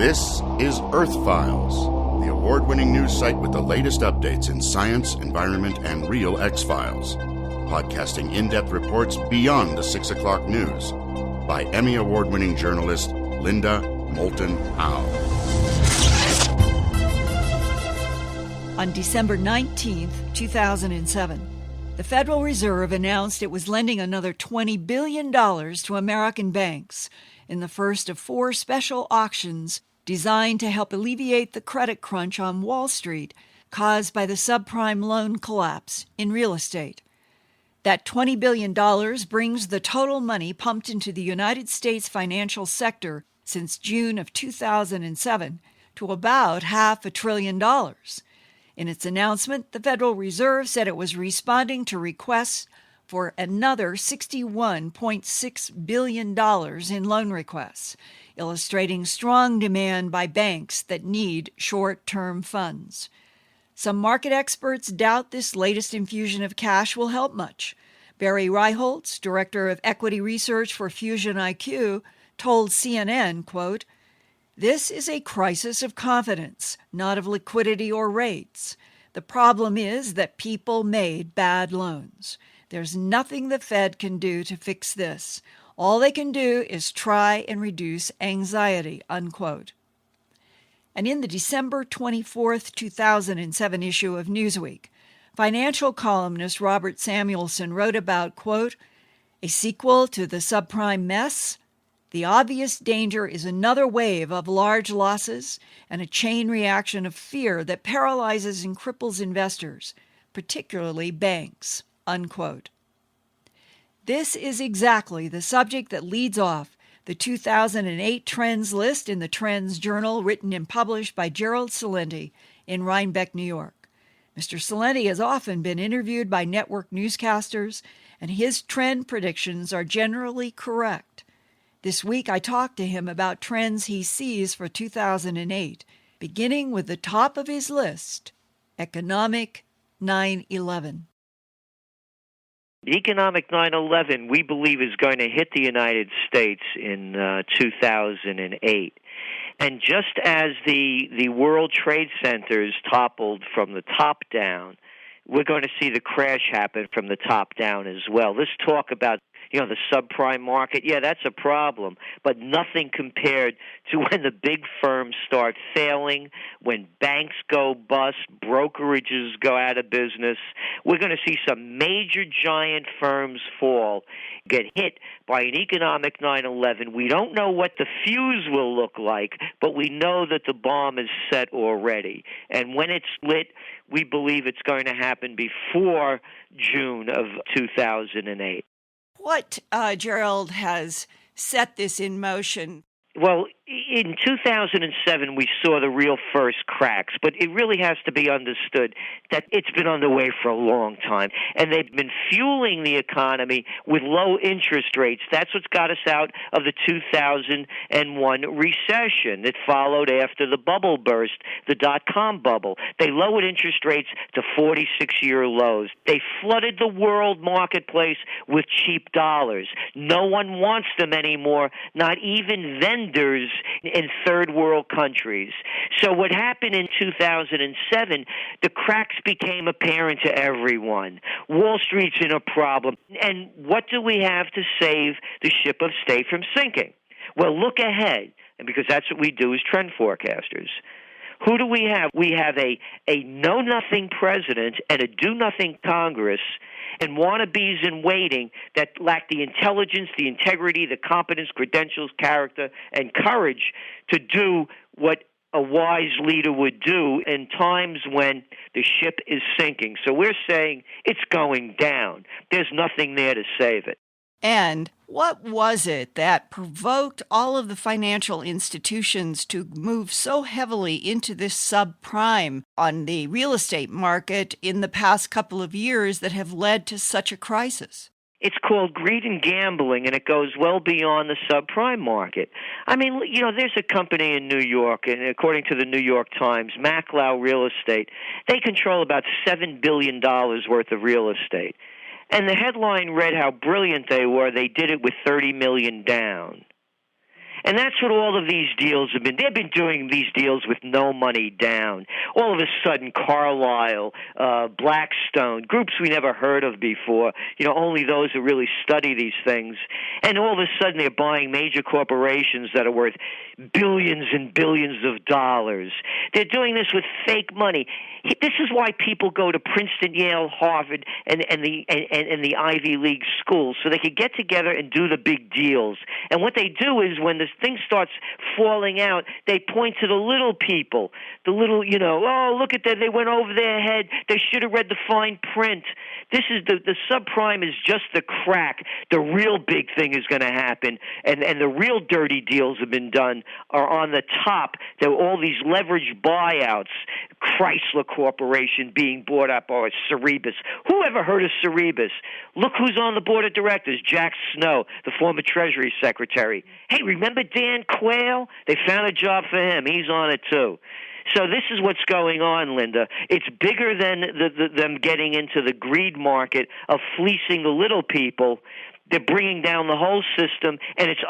This is Earthfiles, the award-winning news site with the latest updates in science, environment, and real X-Files. Podcasting in-depth reports beyond the 6 o'clock news by Emmy Award-winning journalist Linda Moulton Howe. On December 19, 2007, the Federal Reserve announced it was lending another $20 billion to American banks in the first of 4 special auctions designed to help alleviate the credit crunch on Wall Street caused by the subprime loan collapse in real estate. That $20 billion brings the total money pumped into the United States financial sector since June of 2007 to about $500 billion. In its announcement, the Federal Reserve said it was responding to requests for another $61.6 billion in loan requests, illustrating strong demand by banks that need short-term funds. Some market experts doubt this latest infusion of cash will help much. Barry Reiholtz, director of equity research for Fusion IQ, told CNN, quote, "This is a crisis of confidence, not of liquidity or rates. The problem is that people made bad loans. There's nothing the Fed can do to fix this. All they can do is try and reduce anxiety," unquote. And in the December 24, 2007 issue of Newsweek, financial columnist Robert Samuelson wrote about, quote, "A sequel to the subprime mess? The obvious danger is another wave of large losses and a chain reaction of fear that paralyzes and cripples investors, particularly banks," unquote. This is exactly the subject that leads off the 2008 Trends list in the Trends Journal, written and published by Gerald Celente in Rhinebeck, New York. Mr. Celente has often been interviewed by network newscasters, and his trend predictions are generally correct. This week, I talked to him about trends he sees for 2008, beginning with the top of his list, economic 9/11. The economic 9/11, we believe, is going to hit the United States in 2008. And just as the World Trade Centers toppled from the top down, we're going to see the crash happen from the top down as well. This talk about the subprime market, yeah, that's a problem, but nothing compared to when the big firms start failing, when banks go bust, brokerages go out of business. We're going to see some major giant firms fall, get hit by an economic 9/11. We don't know what the fuse will look like, but we know that the bomb is set already. And when it's lit, we believe it's going to happen before June of 2008. What, Gerald, has set this in motion? Well, in 2007, we saw the real first cracks, but it really has to be understood that it's been underway for a long time, and they've been fueling the economy with low interest rates. That's what's got us out of the 2001 recession that followed after the bubble burst, the dot-com bubble. They lowered interest rates to 46-year lows. They flooded the world marketplace with cheap dollars. No one wants them anymore, not even vendors in third world countries. So what happened in 2007, the cracks became apparent to everyone. Wall Street's in a problem. And what do we have to save the ship of state from sinking? Well, look ahead, and because that's what we do as trend forecasters. Who do we have? We have a know-nothing president and a do-nothing Congress and wannabes in waiting that lack the intelligence, the integrity, the competence, credentials, character, and courage to do what a wise leader would do in times when the ship is sinking. So we're saying it's going down. There's nothing there to save it. And what was it that provoked all of the financial institutions to move so heavily into this subprime on the real estate market in the past couple of years that have led to such a crisis? It's called greed and gambling, and it goes well beyond the subprime market. I mean, there's a company in New York, and according to the New York Times, Macklow Real Estate, they control about $7 billion worth of real estate. And the headline read how brilliant they were. They did it with $30 million down. And that's what all of these deals have been. They've been doing these deals with no money down. All of a sudden, Carlyle, Blackstone, groups we never heard of before, only those who really study these things. And all of a sudden, they're buying major corporations that are worth billions and billions of dollars. They're doing this with fake money. This is why people go to Princeton, Yale, Harvard, and the Ivy League schools, so they could get together and do the big deals. And what they do is when this thing starts falling out, they point to the little people, the little, oh, look at that, they went over their head, they should have read the fine print. This is the subprime is just the crack. The real big thing is going to happen, and the real dirty deals have been done are on the top. There are all these leveraged buyouts, Chrysler Corporation being bought up, or Cerebus. Who ever heard of Cerebus? Look who's on the board of directors, Jack Snow, the former Treasury Secretary. Hey, remember Dan Quayle? They found a job for him. He's on it too. So this is what's going on, Linda. It's bigger than them getting into the greed market of fleecing the little people. They're bringing down the whole system, and it's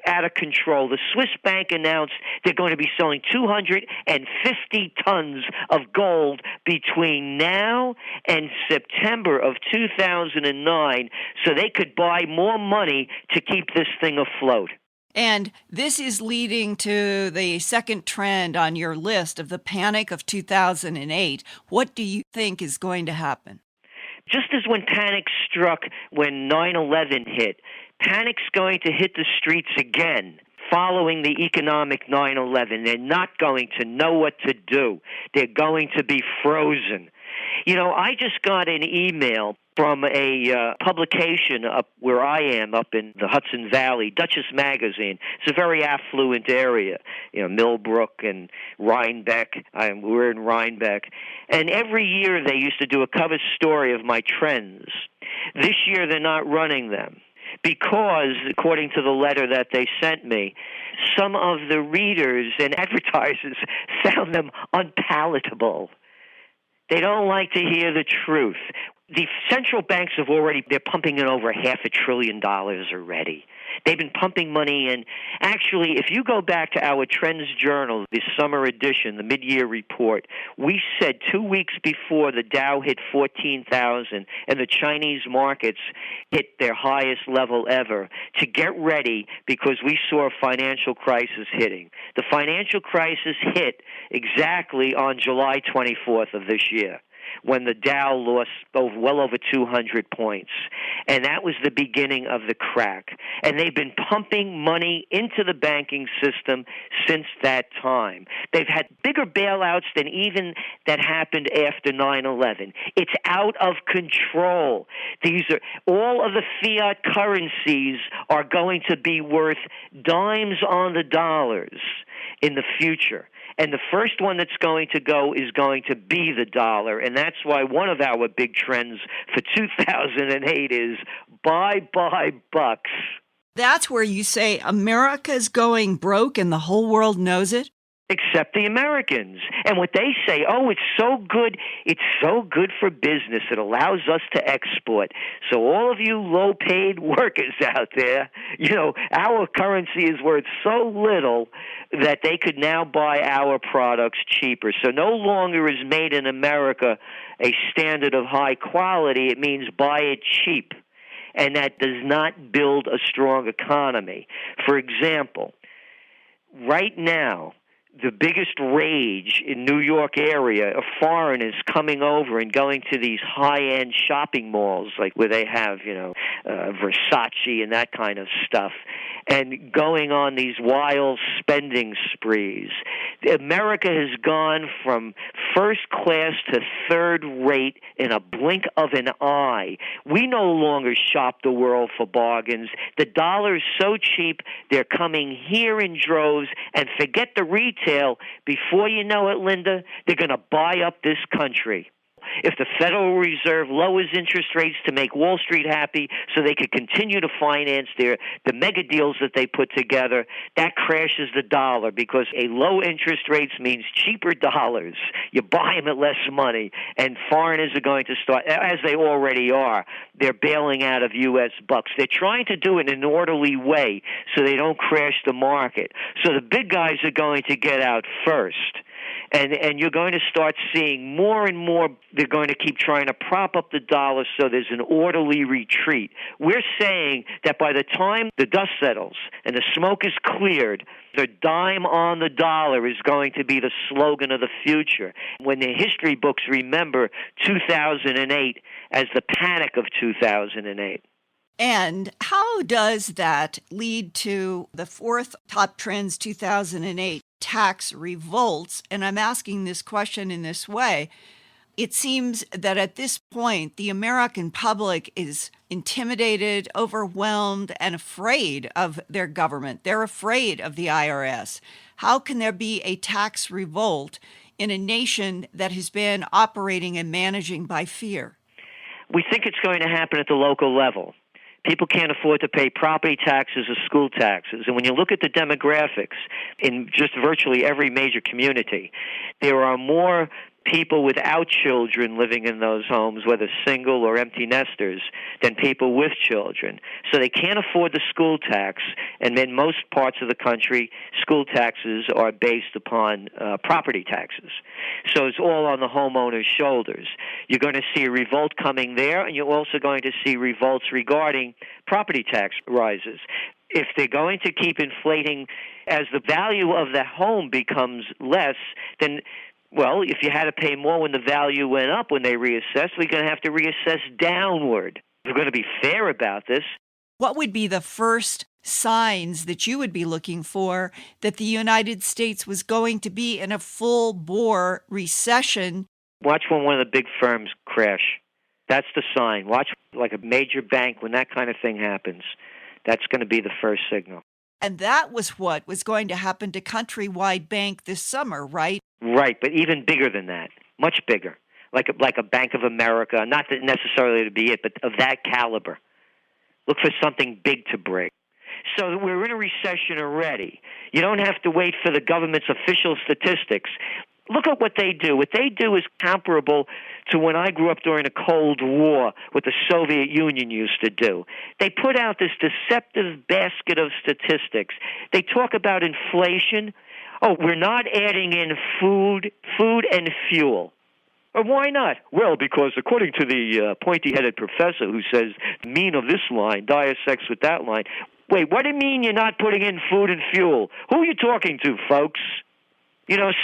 out of control. The Swiss bank announced they're going to be selling 250 tons of gold between now and September of 2009 so they could buy more money to keep this thing afloat. And this is leading to the second trend on your list of the panic of 2008. What do you think is going to happen? Just as when panic struck when 9/11 hit, panic's going to hit the streets again following the economic 9/11. They're not going to know what to do. They're going to be frozen. I just got an email from a publication up where I am, up in the Hudson Valley, Duchess Magazine. It's a very affluent area, Millbrook and Rhinebeck. We're in Rhinebeck. And every year they used to do a cover story of my trends. This year they're not running them because, according to the letter that they sent me, some of the readers and advertisers found them unpalatable. They don't like to hear the truth. The central banks they're pumping in over $500 billion already. They've been pumping money in. Actually, if you go back to our Trends Journal, the summer edition, the mid-year report, we said 2 weeks before the Dow hit 14,000 and the Chinese markets hit their highest level ever to get ready because we saw a financial crisis hitting. The financial crisis hit exactly on July 24th of this year, when the Dow lost well over 200 points. And that was the beginning of the crack. And they've been pumping money into the banking system since that time. They've had bigger bailouts than even that happened after 9/11. It's out of control. All of the fiat currencies are going to be worth dimes on the dollars in the future. And the first one that's going to go is going to be the dollar. And that's why one of our big trends for 2008 is buy bucks. That's where you say America's going broke and the whole world knows it? Except the Americans. And what they say, it's so good for business. It allows us to export. So all of you low-paid workers out there, our currency is worth so little that they could now buy our products cheaper. So no longer is made in America a standard of high quality. It means buy it cheap. And that does not build a strong economy. For example, right now, the biggest rage in New York area of foreigners coming over and going to these high-end shopping malls, like where they have, Versace and that kind of stuff, and going on these wild spending sprees. America has gone from first class to third rate in a blink of an eye. We no longer shop the world for bargains. The dollar is so cheap, they're coming here in droves, and forget the retail. Before you know it, Linda, they're going to buy up this country. If the Federal Reserve lowers interest rates to make Wall Street happy so they could continue to finance the mega deals that they put together, that crashes the dollar because a low interest rates means cheaper dollars. You buy them at less money, and foreigners are going to start, as they already are, they're bailing out of U.S. bucks. They're trying to do it in an orderly way so they don't crash the market. So the big guys are going to get out first. And you're going to start seeing more and more, they're going to keep trying to prop up the dollar so there's an orderly retreat. We're saying that by the time the dust settles and the smoke is cleared, the dime on the dollar is going to be the slogan of the future. When the history books remember 2008 as the panic of 2008. And how does that lead to the fourth top trends 2008? Tax revolts, and I'm asking this question in this way. It seems that at this point, the American public is intimidated, overwhelmed, and afraid of their government. They're afraid of the IRS. How can there be a tax revolt in a nation that has been operating and managing by fear? We think it's going to happen at the local level. People can't afford to pay property taxes or school taxes. And when you look at the demographics in just virtually every major community, there are more people without children living in those homes, whether single or empty nesters, than people with children. So they can't afford the school tax, and in most parts of the country, school taxes are based upon property taxes. So it's all on the homeowner's shoulders. You're going to see a revolt coming there, and you're also going to see revolts regarding property tax rises. If they're going to keep inflating as the value of the home becomes less, then well, if you had to pay more when the value went up when they reassessed, we're going to have to reassess downward. We're going to be fair about this. What would be the first signs that you would be looking for that the United States was going to be in a full-bore recession? Watch when one of the big firms crash. That's the sign. Watch like a major bank when that kind of thing happens. That's going to be the first signal. And that was what was going to happen to Countrywide Bank this summer, right? Right, but even bigger than that, much bigger, like a Bank of America, not that necessarily to be it, but of that caliber. Look for something big to break. So we're in a recession already. You don't have to wait for the government's official statistics. Look at what they do. What they do is comparable to when I grew up during the Cold War, what the Soviet Union used to do. They put out this deceptive basket of statistics. They talk about inflation. Oh, we're not adding in food and fuel. Or why not? Well, because according to the pointy-headed professor who says the mean of this line dissects with that line. Wait, what do you mean you're not putting in food and fuel? Who are you talking to, folks?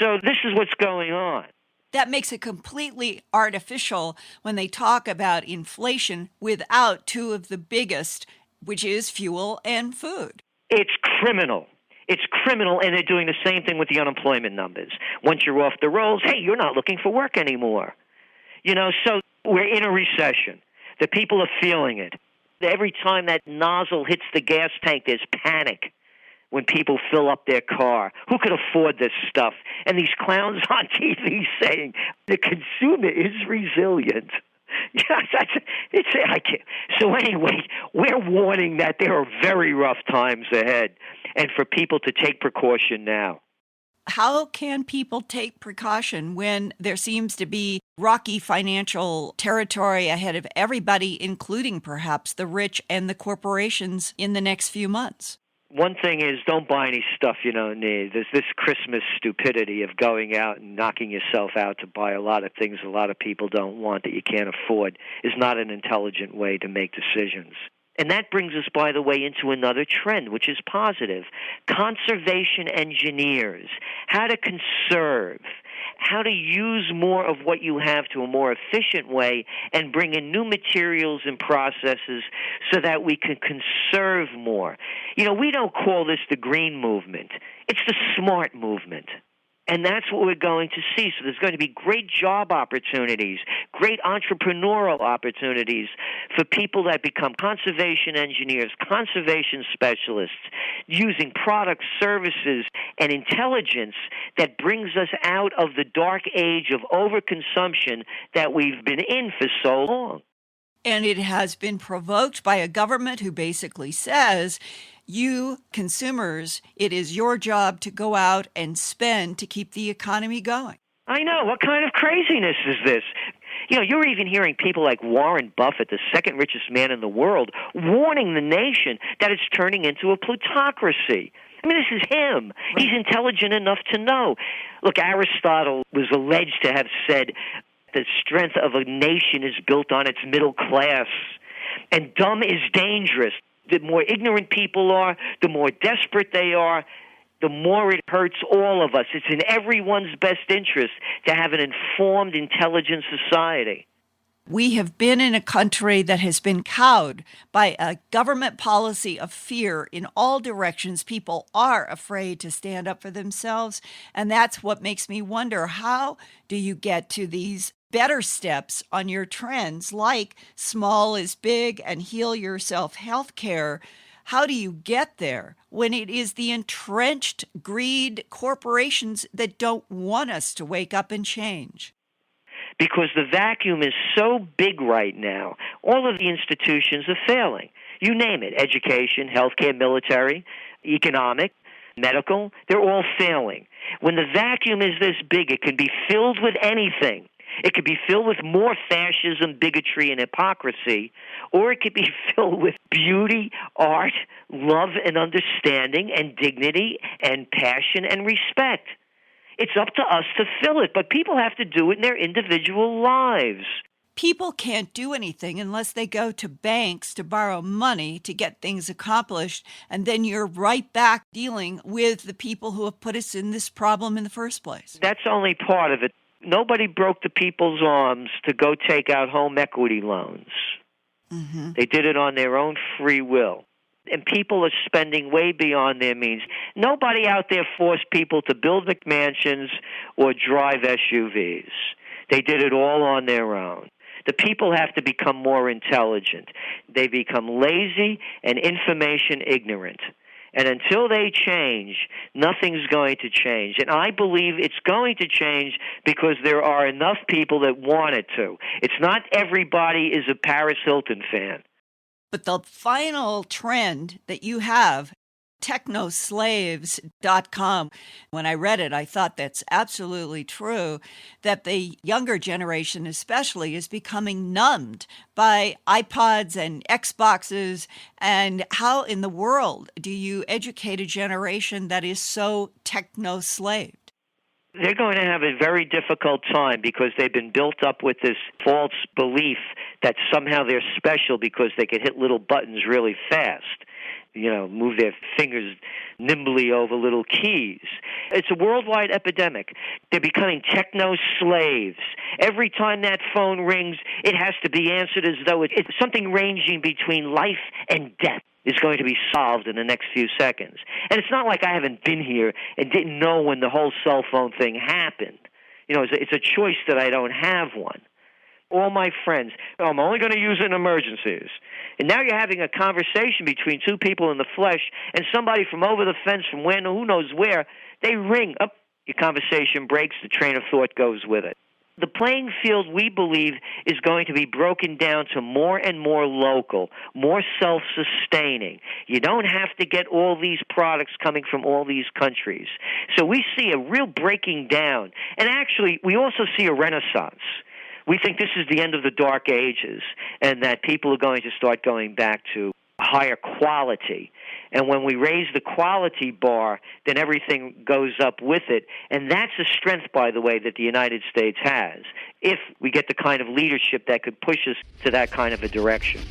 So this is what's going on. That makes it completely artificial when they talk about inflation without two of the biggest, which is fuel and food. It's criminal. It's criminal, and they're doing the same thing with the unemployment numbers. Once you're off the rolls, hey, you're not looking for work anymore. So we're in a recession. The people are feeling it. Every time that nozzle hits the gas tank, there's panic when people fill up their car. Who could afford this stuff? And these clowns on TV saying the consumer is resilient. So anyway, we're warning that there are very rough times ahead, and for people to take precaution now. How can people take precaution when there seems to be rocky financial territory ahead of everybody, including perhaps the rich and the corporations in the next few months? One thing is, don't buy any stuff you don't need. There's this Christmas stupidity of going out and knocking yourself out to buy a lot of things a lot of people don't want that you can't afford is not an intelligent way to make decisions. And that brings us, by the way, into another trend, which is positive. Conservation engineers, how to conserve, how to use more of what you have to a more efficient way and bring in new materials and processes so that we can conserve more. We don't call this the green movement. It's the smart movement. And that's what we're going to see. So there's going to be great job opportunities, great entrepreneurial opportunities for people that become conservation engineers, conservation specialists, using products, services, and intelligence that brings us out of the dark age of overconsumption that we've been in for so long. And it has been provoked by a government who basically says, you consumers, it is your job to go out and spend to keep the economy going. I know. What kind of craziness is this? You know, you're even hearing people like Warren Buffett, the second richest man in the world, warning the nation that it's turning into a plutocracy. I mean, this is him. Right. He's intelligent enough to know. Look, Aristotle was alleged to have said the strength of a nation is built on its middle class, and dumb is dangerous. The more ignorant people are, the more desperate they are, the more it hurts all of us. It's in everyone's best interest to have an informed, intelligent society. We have been in a country that has been cowed by a government policy of fear in all directions. People are afraid to stand up for themselves, and that's what makes me wonder, how do you get to these better steps on your trends like small is big and heal yourself healthcare? How do you get there when it is the entrenched greed corporations that don't want us to wake up and change? Because the vacuum is so big right now. All of the institutions are failing. You name it, education, healthcare, military, economic, medical, they're all failing. When the vacuum is this big, it can be filled with anything. It could be filled with more fascism, bigotry, and hypocrisy, or it could be filled with beauty, art, love, and understanding, and dignity, and passion, and respect. It's up to us to fill it, but people have to do it in their individual lives. People can't do anything unless they go to banks to borrow money to get things accomplished, and then you're right back dealing with the people who have put us in this problem in the first place. That's only part of it. Nobody broke the people's arms to go take out home equity loans. Mm-hmm. They did it on their own free will. And people are spending way beyond their means. Nobody out there forced people to build McMansions or drive SUVs. They did it all on their own. The people have to become more intelligent. They become lazy and information ignorant. And until they change, nothing's going to change. And I believe it's going to change because there are enough people that want it to. It's not everybody is a Paris Hilton fan. But the final trend that you have, technoslaves.com, when I read it, I thought that's absolutely true, that the younger generation especially is becoming numbed by iPods and Xboxes. And how in the world do you educate a generation that is so techno-slaved? They're going to have a very difficult time because they've been built up with this false belief that somehow they're special because they can hit little buttons really fast. You know, move their fingers nimbly over little keys. It's a worldwide epidemic. They're becoming techno-slaves. Every time that phone rings, it has to be answered as though it's something ranging between life and death is going to be solved in the next few seconds. And it's not like I haven't been here and didn't know when the whole cell phone thing happened. You know, it's a choice that I don't have one. All my friends, I'm only going to use it in emergencies. And now you're having a conversation between two people in the flesh, and somebody from over the fence from where, who knows where, they ring. Up, your conversation breaks, the train of thought goes with it. The playing field, we believe, is going to be broken down to more and more local, more self-sustaining. You don't have to get all these products coming from all these countries. So we see a real breaking down. And actually, we also see a renaissance. We think this is the end of the dark ages and that people are going to start going back to higher quality. And when we raise the quality bar, then everything goes up with it. And that's a strength, by the way, that the United States has, if we get the kind of leadership that could push us to that kind of a direction.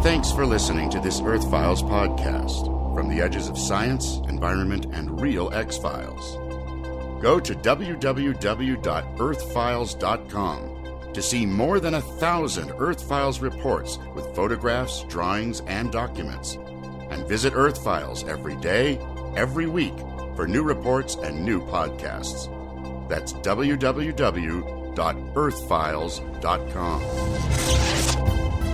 Thanks for listening to this Earthfiles podcast, from the edges of science, environment, and real X-Files. Go to www.earthfiles.com to see more than 1,000 Earthfiles reports with photographs, drawings, and documents. And visit Earthfiles every day, every week for new reports and new podcasts. That's www.earthfiles.com.